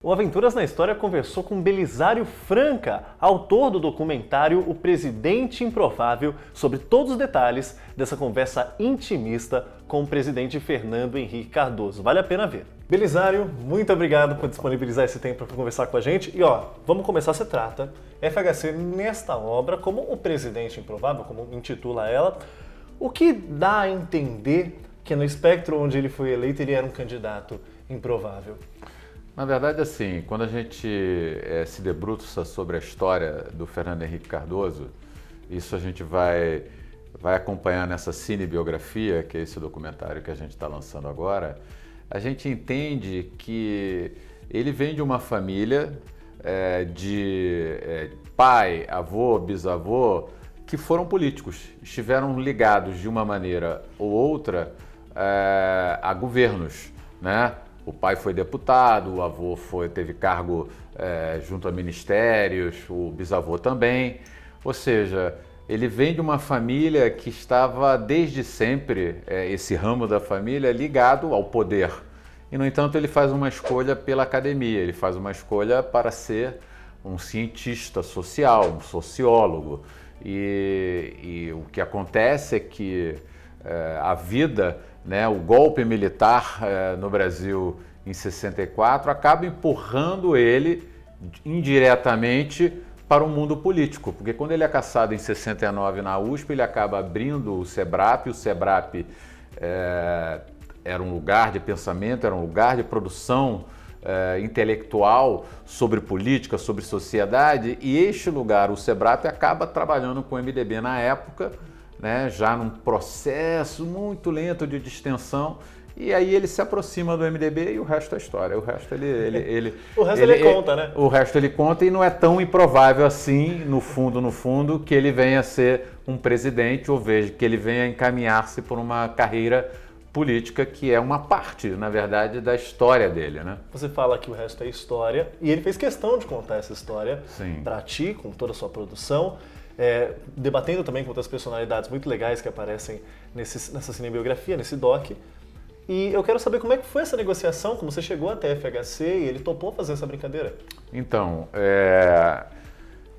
O Aventuras na História conversou com Belisário Franca, autor do documentário O Presidente Improvável, sobre todos os detalhes dessa conversa intimista com o presidente Fernando Henrique Cardoso. Vale a pena ver. Belisário, muito obrigado por disponibilizar esse tempo para conversar com a gente. E vamos começar, se trata FHC nesta obra como o Presidente Improvável, como intitula ela, o que dá a entender que no espectro onde ele foi eleito ele era um candidato improvável. Na verdade, assim, quando a gente se debruça sobre a história do Fernando Henrique Cardoso, isso a gente vai acompanhar nessa cinebiografia, que é esse documentário que a gente está lançando agora, a gente entende que ele vem de uma família de pai, avô, bisavô, que foram políticos, estiveram ligados de uma maneira ou outra a governos, né? O pai foi deputado, o avô teve cargo junto a ministérios, o bisavô também. Ou seja, ele vem de uma família que estava desde sempre, esse ramo da família, ligado ao poder. E, no entanto, ele faz uma escolha pela academia, ele faz uma escolha para ser um cientista social, um sociólogo. E o que acontece é que a vida, o golpe militar no Brasil em 64 acaba empurrando ele indiretamente para o mundo político, porque quando ele é cassado em 69 na USP, ele acaba abrindo o SEBRAP. O SEBRAP era um lugar de pensamento, era um lugar de produção intelectual sobre política, sobre sociedade, e este lugar, o SEBRAP, acaba trabalhando com o MDB na época, já num processo muito lento de distensão, e aí ele se aproxima do MDB e o resto é história. O resto ele conta, né? O resto ele conta, e não é tão improvável assim, no fundo, que ele venha a ser um presidente, ou veja, que ele venha a encaminhar-se por uma carreira política que é uma parte, na verdade, da história dele, né? Você fala que o resto é história, e ele fez questão de contar essa história para ti, com toda a sua produção. Debatendo também com outras personalidades muito legais que aparecem nessa cinebiografia, nesse doc. E eu quero saber como é que foi essa negociação, como você chegou até a FHC e ele topou fazer essa brincadeira. Então,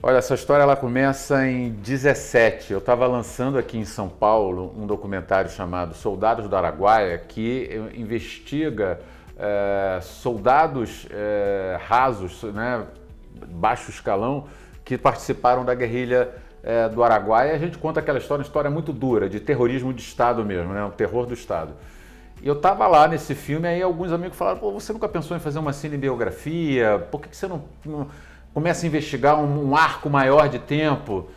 olha, essa história ela começa em 17. Eu estava lançando aqui em São Paulo um documentário chamado Soldados do Araguaia, que investiga soldados rasos, baixo escalão, que participaram da guerrilha do Araguaia. A gente conta aquela história, uma história muito dura, de terrorismo de Estado mesmo, o terror do Estado. E eu estava lá nesse filme, aí alguns amigos falaram: pô, você nunca pensou em fazer uma cinebiografia? Por que você não começa a investigar um arco maior de tempo?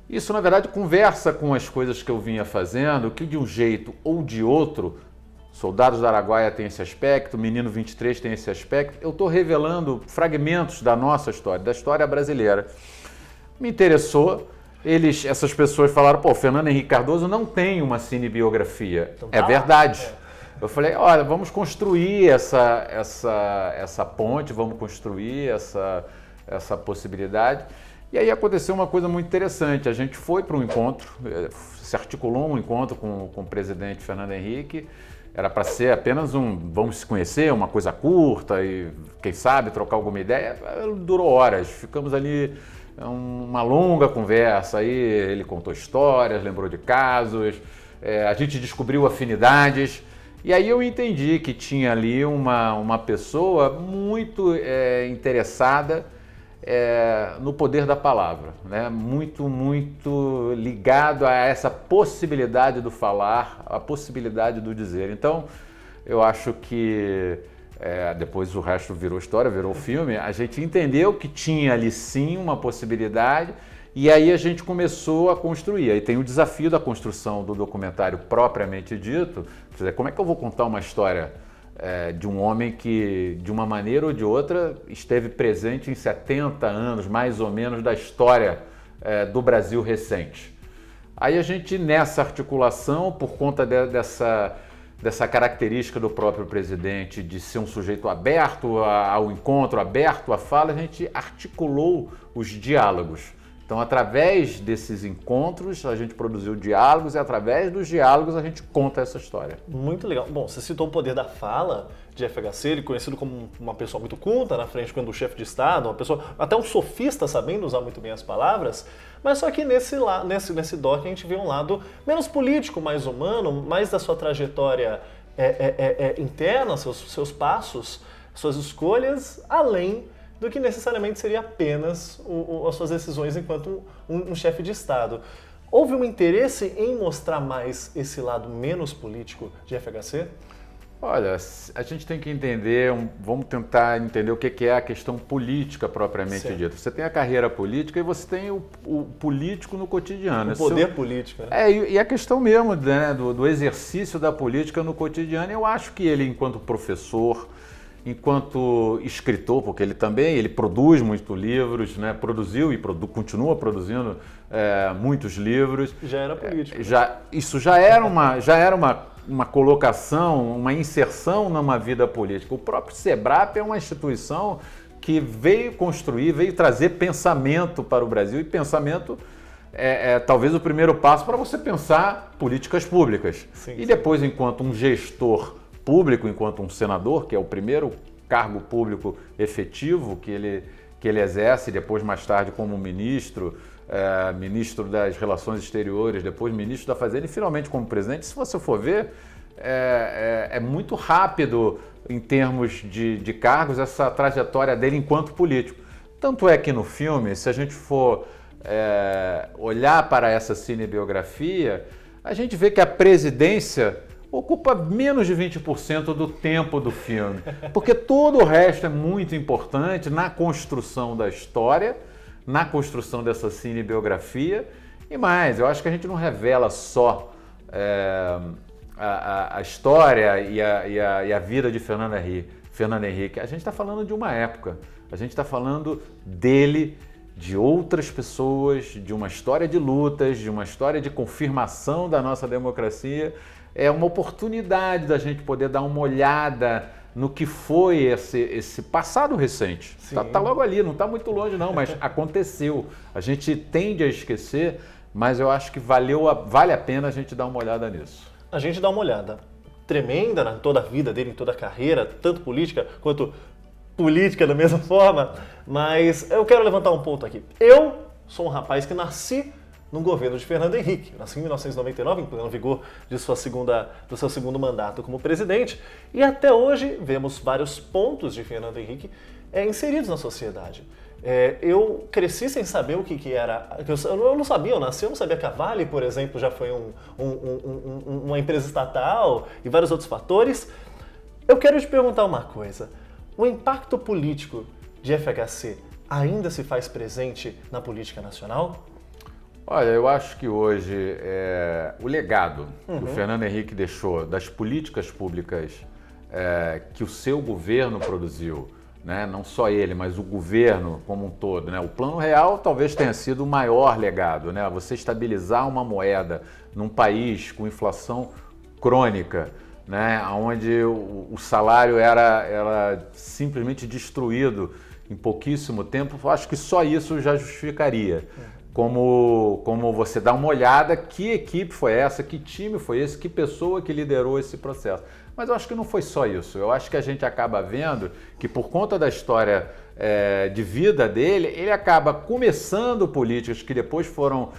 Isso, na verdade, conversa com as coisas que eu vinha fazendo, que de um jeito ou de outro, Soldados do Araguaia tem esse aspecto, Menino 23 tem esse aspecto. Eu estou revelando fragmentos da nossa história, da história brasileira. Me interessou. Essas pessoas falaram: pô, Fernando Henrique Cardoso não tem uma cinebiografia. Então, é verdade. Eu falei: olha, vamos construir essa ponte, vamos construir essa possibilidade. E aí aconteceu uma coisa muito interessante. A gente foi para um encontro, se articulou um encontro com o presidente Fernando Henrique. Era para ser apenas vamos se conhecer, uma coisa curta e, quem sabe, trocar alguma ideia. Durou horas, ficamos ali uma longa conversa. Aí ele contou histórias, lembrou de casos, a gente descobriu afinidades. E aí eu entendi que tinha ali uma pessoa muito interessada no poder da palavra, muito, muito ligado a essa possibilidade do falar, a possibilidade do dizer. Então, eu acho que depois o resto virou história, virou filme. A gente entendeu que tinha ali sim uma possibilidade, e aí a gente começou a construir. Aí tem o desafio da construção do documentário propriamente dito. Quer dizer, como é que eu vou contar uma história de um homem que, de uma maneira ou de outra, esteve presente em 70 anos, mais ou menos, da história do Brasil recente? Aí a gente, nessa articulação, por conta dessa característica do próprio presidente de ser um sujeito aberto ao encontro, aberto à fala, a gente articulou os diálogos. Então, através desses encontros, a gente produziu diálogos e através dos diálogos a gente conta essa história. Muito legal. Bom, você citou o poder da fala de FHC, ele conhecido como uma pessoa muito culta na frente quando o chefe de Estado, uma pessoa, até um sofista sabendo usar muito bem as palavras, mas só que nesse doc a gente vê um lado menos político, mais humano, mais da sua trajetória interna, seus passos, suas escolhas, além do que necessariamente seria apenas as suas decisões enquanto um chefe de Estado. Houve um interesse em mostrar mais esse lado menos político de FHC? Olha, a gente tem que entender, vamos tentar entender o que é a questão política propriamente dita. Você tem a carreira política e você tem o político no cotidiano. O poder político, né? E a questão mesmo, né, do exercício da política no cotidiano, eu acho que ele, enquanto professor, enquanto escritor, porque ele produz muitos livros, né? Produziu e continua produzindo muitos livros. Já era político. Isso já era uma colocação, uma inserção numa vida política. O próprio SEBRAP é uma instituição que veio trazer pensamento para o Brasil, e pensamento talvez o primeiro passo para você pensar políticas públicas. Sim, e depois, enquanto um gestor público, enquanto um senador, que é o primeiro cargo público efetivo que ele exerce, depois mais tarde como ministro, ministro das Relações Exteriores, depois ministro da Fazenda e finalmente como presidente. Se você for ver, é muito rápido em termos de cargos essa trajetória dele enquanto político. Tanto é que no filme, se a gente for olhar para essa cinebiografia, a gente vê que a presidência ocupa menos de 20% do tempo do filme, porque todo o resto é muito importante na construção da história, na construção dessa cinebiografia e mais. Eu acho que a gente não revela só a história e a vida de Fernando Henrique. A gente está falando de uma época, a gente está falando dele, de outras pessoas, de uma história de lutas, de uma história de confirmação da nossa democracia. É uma oportunidade da gente poder dar uma olhada no que foi esse passado recente. Tá logo ali, não está muito longe não, mas aconteceu. A gente tende a esquecer, mas eu acho que vale a pena a gente dar uma olhada nisso. A gente dá uma olhada tremenda em toda a vida dele, em toda a carreira, tanto política quanto política da mesma forma, mas eu quero levantar um ponto aqui. Eu sou um rapaz que nasci no governo de Fernando Henrique. Nasci em 1999, em pleno vigor do seu segundo mandato como presidente, e até hoje vemos vários pontos de Fernando Henrique inseridos na sociedade. Eu cresci sem saber o que era. Eu não sabia, eu não sabia que a Vale, por exemplo, já foi uma empresa estatal e vários outros fatores. Eu quero te perguntar uma coisa. O impacto político de FHC ainda se faz presente na política nacional? Olha, eu acho que hoje o legado que o Fernando Henrique deixou das políticas públicas que o seu governo produziu, né? Não só ele, mas o governo como um todo, né? O Plano Real talvez tenha sido o maior legado, né? Você estabilizar uma moeda num país com inflação crônica, né? Onde o salário era simplesmente destruído em pouquíssimo tempo, eu acho que só isso já justificaria. Como você dá uma olhada, que equipe foi essa, que time foi esse, que pessoa que liderou esse processo. Mas eu acho que não foi só isso. Eu acho que a gente acaba vendo que por conta da história de vida dele, ele acaba começando políticas que depois foram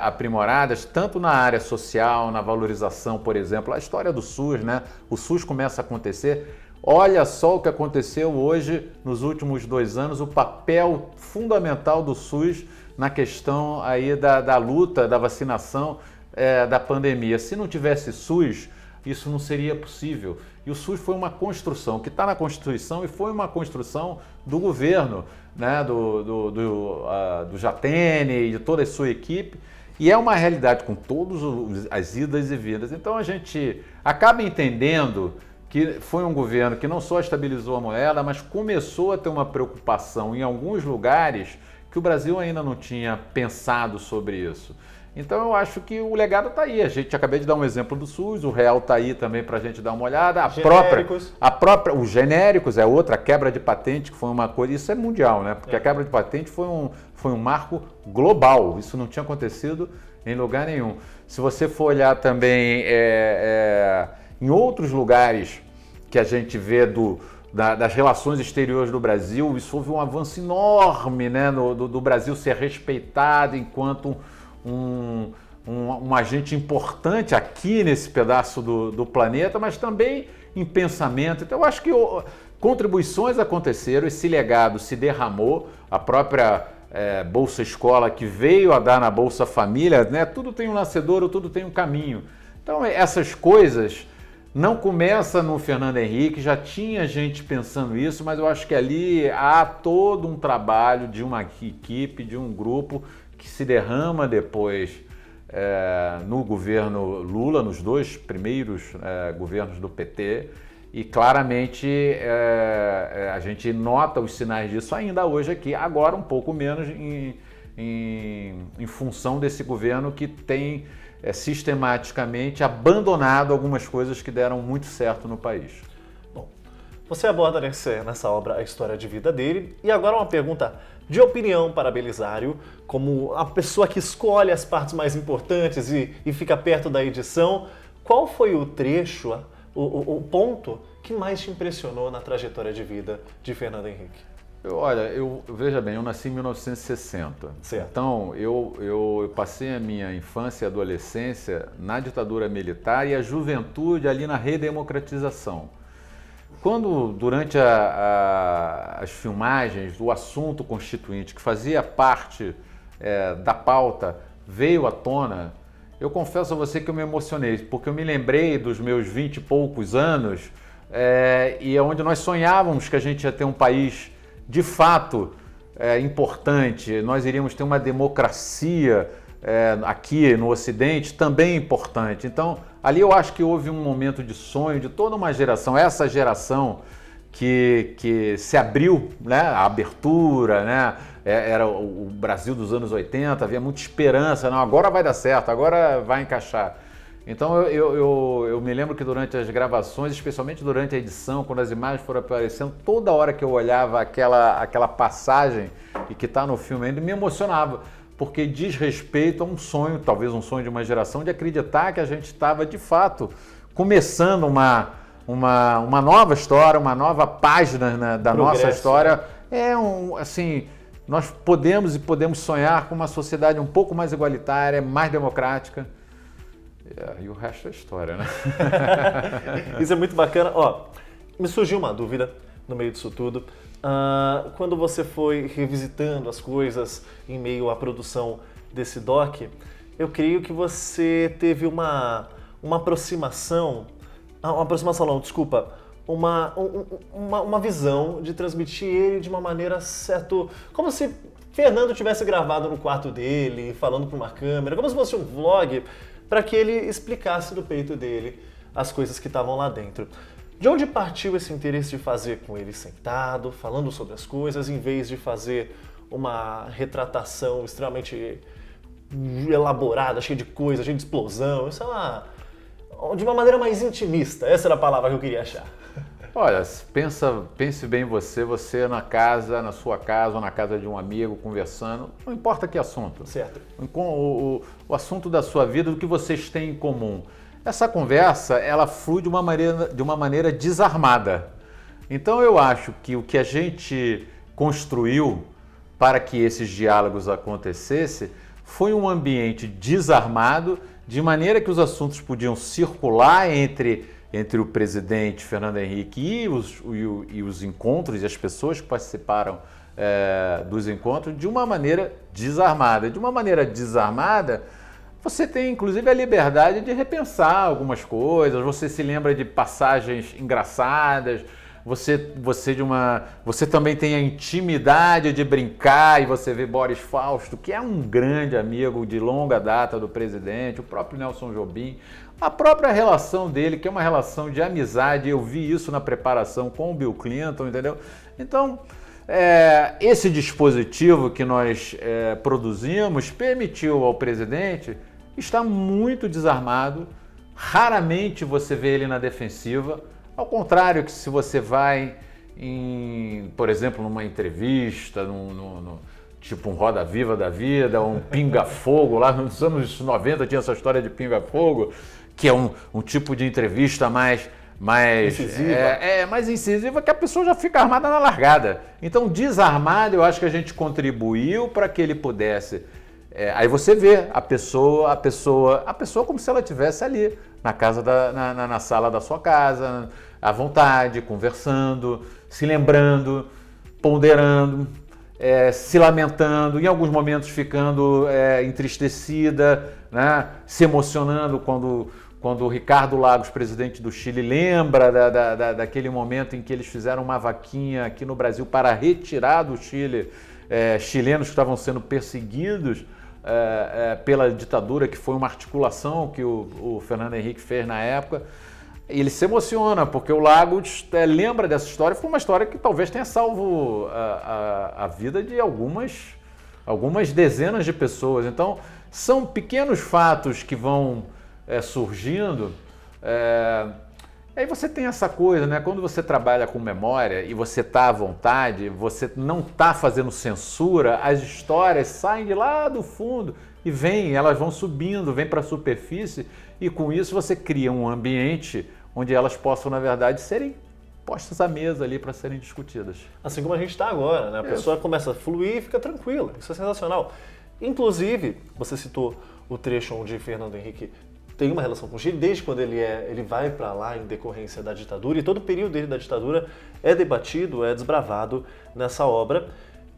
aprimoradas, tanto na área social, na valorização, por exemplo, a história do SUS, né? O SUS começa a acontecer. Olha só o que aconteceu hoje, nos últimos 2 anos, o papel fundamental do SUS na questão aí da luta, da vacinação da pandemia. Se não tivesse SUS, isso não seria possível. E o SUS foi uma construção que está na Constituição e foi uma construção do governo, né, do Jatene e de toda a sua equipe. E é uma realidade com todas as idas e vindas. Então a gente acaba entendendo que foi um governo que não só estabilizou a moeda, mas começou a ter uma preocupação em alguns lugares que o Brasil ainda não tinha pensado sobre isso. Então eu acho que o legado está aí. A gente acabei de dar um exemplo do SUS, o real está aí também para a gente dar uma olhada. Os genéricos é outra, a quebra de patente, que foi uma coisa, isso é mundial, né? Porque a quebra de patente foi um marco global, isso não tinha acontecido em lugar nenhum. Se você for olhar também em outros lugares que a gente vê das relações exteriores do Brasil, isso houve um avanço enorme, né, do Brasil ser respeitado enquanto um agente importante aqui nesse pedaço do planeta, mas também em pensamento. Então eu acho que contribuições aconteceram, esse legado se derramou, a própria Bolsa Escola que veio a dar na Bolsa Família, né, tudo tem um nascedouro, tudo tem um caminho. Então essas coisas não começa no Fernando Henrique, já tinha gente pensando isso, mas eu acho que ali há todo um trabalho de uma equipe, de um grupo que se derrama depois no governo Lula, nos 2 primeiros governos do PT, e claramente a gente nota os sinais disso ainda hoje aqui, agora um pouco menos em função desse governo que tem sistematicamente abandonado algumas coisas que deram muito certo no país. Bom, você aborda nessa obra a história de vida dele, e agora uma pergunta de opinião para Belisário, como a pessoa que escolhe as partes mais importantes e fica perto da edição. Qual foi o trecho, o ponto que mais te impressionou na trajetória de vida de Fernando Henrique? Olha, veja bem, eu nasci em 1960. Certo. Então, eu passei a minha infância e adolescência na ditadura militar e a juventude ali na redemocratização. Quando, durante as filmagens, o assunto constituinte, que fazia parte da pauta, veio à tona, eu confesso a você que eu me emocionei, porque eu me lembrei dos meus 20 e poucos anos, e onde nós sonhávamos que a gente ia ter um país de fato importante, nós iríamos ter uma democracia aqui no Ocidente também importante. Então, ali eu acho que houve um momento de sonho de toda uma geração, essa geração que se abriu, né, a abertura, né, era o Brasil dos anos 80, havia muita esperança, não, agora vai dar certo, agora vai encaixar. Então eu me lembro que durante as gravações, especialmente durante a edição, quando as imagens foram aparecendo, toda hora que eu olhava aquela passagem e que está no filme ainda, me emocionava, porque diz respeito a um sonho, talvez um sonho de uma geração, de acreditar que a gente estava de fato começando uma nova história, uma nova página da nossa história. Assim, nós podemos sonhar com uma sociedade um pouco mais igualitária, mais democrática. E o resto é história, né? Isso é muito bacana. Ó, me surgiu uma dúvida no meio disso tudo. Quando você foi revisitando as coisas em meio à produção desse doc, eu creio que você teve uma aproximação... uma visão de transmitir ele de uma maneira como se Fernando tivesse gravado no quarto dele, falando para uma câmera, como se fosse um vlog, para que ele explicasse do peito dele as coisas que estavam lá dentro. De onde partiu esse interesse de fazer com ele sentado, falando sobre as coisas, em vez de fazer uma retratação extremamente elaborada, cheia de coisa, cheia de explosão, de uma maneira mais intimista? Essa era a palavra que eu queria achar. Olha, pense bem você na sua casa ou na casa de um amigo, conversando, não importa que assunto. Certo. O assunto da sua vida, do que vocês têm em comum. Essa conversa, ela flui de uma maneira desarmada. Então eu acho que o que a gente construiu para que esses diálogos acontecessem foi um ambiente desarmado, de maneira que os assuntos podiam circular entre o presidente Fernando Henrique e os encontros e as pessoas que participaram dos encontros de uma maneira desarmada. De uma maneira desarmada, você tem inclusive a liberdade de repensar algumas coisas, você se lembra de passagens engraçadas, você também tem a intimidade de brincar e você vê Boris Fausto, que é um grande amigo de longa data do presidente, o próprio Nelson Jobim, a própria relação dele, que é uma relação de amizade, eu vi isso na preparação com o Bill Clinton, entendeu? Então, esse dispositivo que nós produzimos permitiu ao presidente estar muito desarmado. Raramente você vê ele na defensiva. Ao contrário que se você vai, por exemplo, numa entrevista, tipo um Roda Viva da vida, um Pinga-Fogo, lá nos anos 90 tinha essa história de Pinga-Fogo, que é um tipo de entrevista mais incisiva. Mais incisiva, que a pessoa já fica armada na largada. Então, desarmado, eu acho que a gente contribuiu para que ele pudesse. Aí você vê a pessoa como se ela estivesse ali, na casa na sala da sua casa, à vontade, conversando, se lembrando, ponderando, se lamentando, em alguns momentos ficando entristecida, né? Se emocionando quando o Ricardo Lagos, presidente do Chile, lembra daquele momento em que eles fizeram uma vaquinha aqui no Brasil para retirar do Chile chilenos que estavam sendo perseguidos pela ditadura, que foi uma articulação que o Fernando Henrique fez na época. Ele se emociona, porque o Lagos lembra dessa história. Foi uma história que talvez tenha salvo a vida de algumas dezenas de pessoas. Então, são pequenos fatos que vão surgindo. Aí você tem essa coisa, né? Quando você trabalha com memória e você está à vontade, você não está fazendo censura, as histórias saem de lá do fundo e elas vão subindo, vêm para a superfície, e com isso você cria um ambiente onde elas possam, na verdade, serem postas à mesa ali para serem discutidas. Assim como a gente está agora, né? A pessoa começa a fluir e fica tranquila. Isso é sensacional. Inclusive, você citou o trecho onde Fernando Henrique tem uma relação com o Chile, desde quando ele vai para lá em decorrência da ditadura, e todo o período dele da ditadura é debatido, é desbravado nessa obra.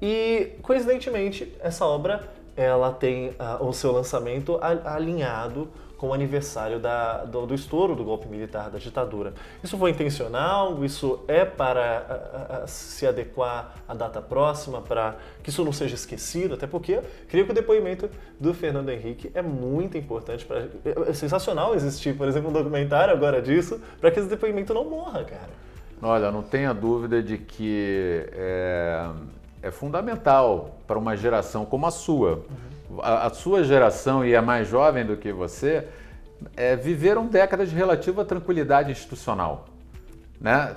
E, coincidentemente, essa obra ela tem o seu lançamento alinhado com o aniversário do estouro do golpe militar da ditadura. Isso foi intencional? Isso é para se adequar à data próxima, para que isso não seja esquecido? Até porque eu creio que o depoimento do Fernando Henrique é muito importante. É sensacional existir, por exemplo, um documentário agora disso, para que esse depoimento não morra, cara. Olha, não tenha dúvida de que é fundamental para uma geração como a sua. Uhum. A sua geração e a mais jovem do que você viveram décadas de relativa tranquilidade institucional, né?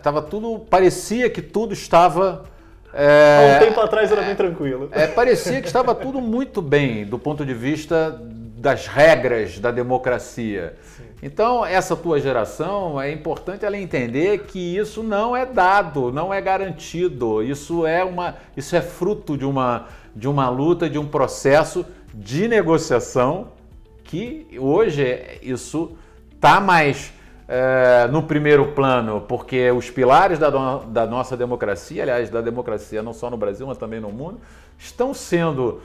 Parecia que tudo estava... Há um tempo atrás era bem tranquilo. Parecia que estava tudo muito bem do ponto de vista das regras da democracia. Sim. Então, essa tua geração, é importante ela entender que isso não é dado, não é garantido. Isso é fruto de uma luta, de um processo de negociação que hoje isso está mais no primeiro plano, porque os pilares da nossa democracia, aliás, da democracia não só no Brasil, mas também no mundo, estão sendo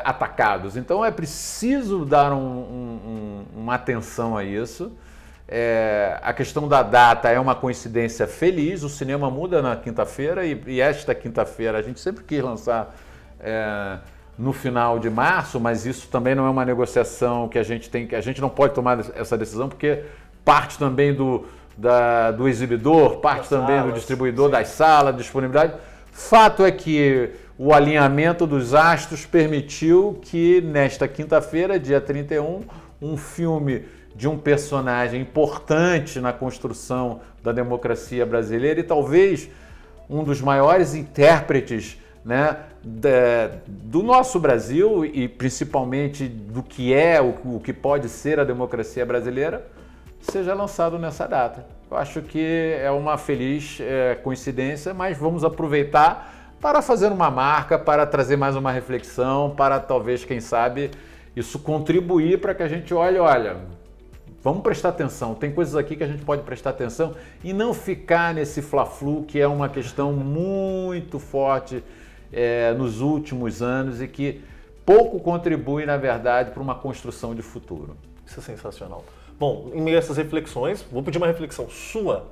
atacados. Então é preciso dar uma atenção a isso. A questão da data é uma coincidência feliz, o cinema muda na quinta-feira e esta quinta-feira a gente sempre quis lançar no final de março, mas isso também não é uma negociação que a gente não pode tomar essa decisão, porque parte também do exibidor, parte também do distribuidor, das salas, disponibilidade. Fato é que o alinhamento dos astros permitiu que nesta quinta-feira, dia 31, um filme de um personagem importante na construção da democracia brasileira e talvez um dos maiores intérpretes, né, do nosso Brasil e principalmente do que o que pode ser a democracia brasileira, seja lançado nessa data. Eu acho que é uma feliz coincidência, mas vamos aproveitar para fazer uma marca, para trazer mais uma reflexão, para talvez, quem sabe, isso contribuir para que a gente olha, vamos prestar atenção, tem coisas aqui que a gente pode prestar atenção e não ficar nesse fla-flu, que é uma questão muito forte nos últimos anos e que pouco contribui, na verdade, para uma construção de futuro. Isso é sensacional. Bom, em meio a essas reflexões, vou pedir uma reflexão sua,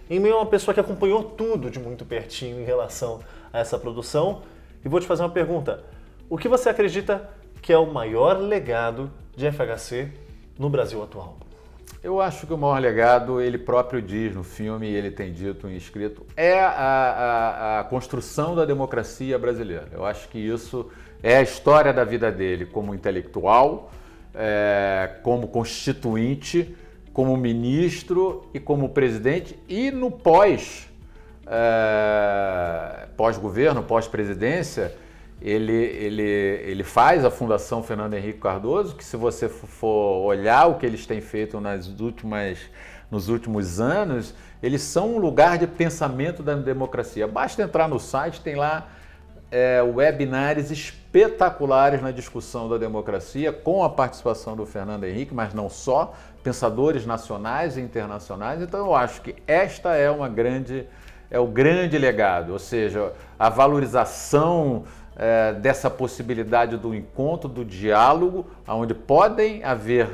em meio a uma pessoa que acompanhou tudo de muito pertinho em relação a essa produção, e vou te fazer uma pergunta. O que você acredita que é o maior legado de FHC no Brasil atual? Eu acho que o maior legado, ele próprio diz no filme, e ele tem dito em escrito, é a construção da democracia brasileira. Eu acho que isso é a história da vida dele como intelectual, como constituinte, como ministro e como presidente, e no pós-governo, pós-presidência, ele faz a Fundação Fernando Henrique Cardoso, que se você for olhar o que eles têm feito nos últimos anos, eles são um lugar de pensamento da democracia. Basta entrar no site, tem lá webinars espetaculares na discussão da democracia, com a participação do Fernando Henrique, mas não só, pensadores nacionais e internacionais. Então eu acho que esta é o grande legado, ou seja, a valorização dessa possibilidade do encontro, do diálogo, onde podem haver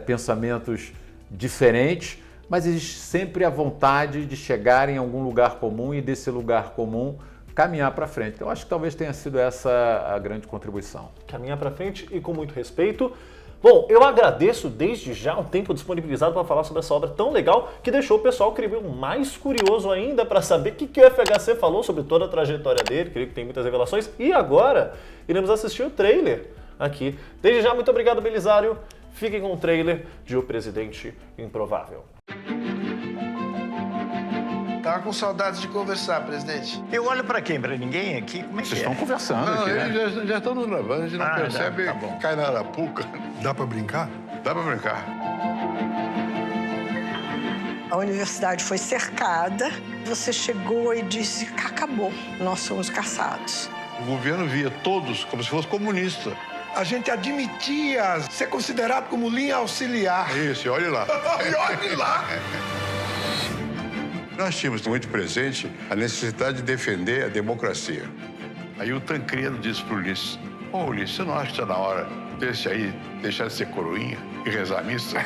pensamentos diferentes, mas existe sempre a vontade de chegar em algum lugar comum e desse lugar comum caminhar para frente. Então, acho que talvez tenha sido essa a grande contribuição. Caminhar para frente e com muito respeito. Bom, eu agradeço desde já o tempo disponibilizado para falar sobre essa obra tão legal que deixou o pessoal, creio eu, mais curioso ainda para saber o que o FHC falou sobre toda a trajetória dele, creio que tem muitas revelações. E agora, iremos assistir o trailer aqui. Desde já, muito obrigado, Belisário. Fiquem com o trailer de O Presidente Improvável. Tava com saudades de conversar, presidente. Eu olho pra quem? Pra ninguém aqui? Como é que Vocês estão conversando Não, aqui, né? eles já estão nos gravando, a gente não percebe, tá bom. cai na arapuca. Dá pra brincar? Dá pra brincar. A universidade foi cercada, você chegou e disse que acabou, nós somos caçados. O governo via todos como se fosse comunista. A gente admitia ser considerado como linha auxiliar. Isso, e olhe lá. Olhe lá! Nós tínhamos muito presente a necessidade de defender a democracia. Aí o Tancredo disse para o Ulisses, Ulisses, você não acha que está na hora desse aí deixar de ser coroinha e rezar a missa?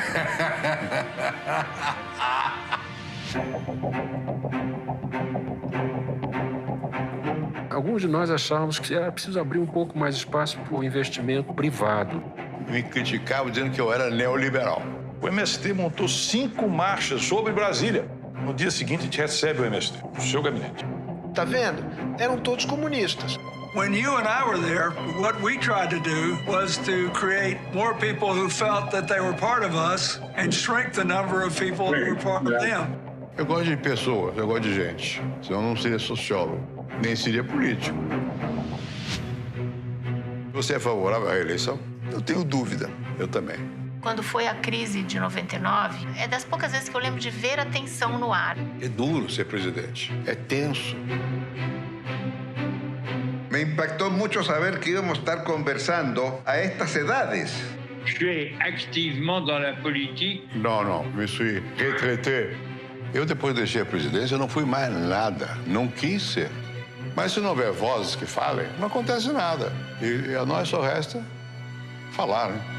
Alguns de nós achávamos que era preciso abrir um pouco mais espaço para o investimento privado. Me criticavam dizendo que eu era neoliberal. O MST montou 5 marchas sobre Brasília. No dia seguinte, a gente recebe o MST, o seu gabinete. Tá vendo? Eram todos comunistas. When you and I were there, what we tried to do was to create more people who felt that they were part of us and shrink the number of people who were part of them. Eu gosto de pessoas, eu gosto de gente. Senão eu não seria sociólogo, nem seria político. Você é favorável à reeleição? Eu tenho dúvida. Eu também. Quando foi a crise de 99, é das poucas vezes que eu lembro de ver a tensão no ar. É duro ser presidente, é tenso. Me impactó mucho saber que íbamos a estar conversando a estas edades. Tu es activement dans la politique. Não, me fui retraité. Eu, depois de deixei a presidência, eu não fui mais nada. Não quis ser. Mas se não houver vozes que falem, não acontece nada. E a nós só resta falar, né?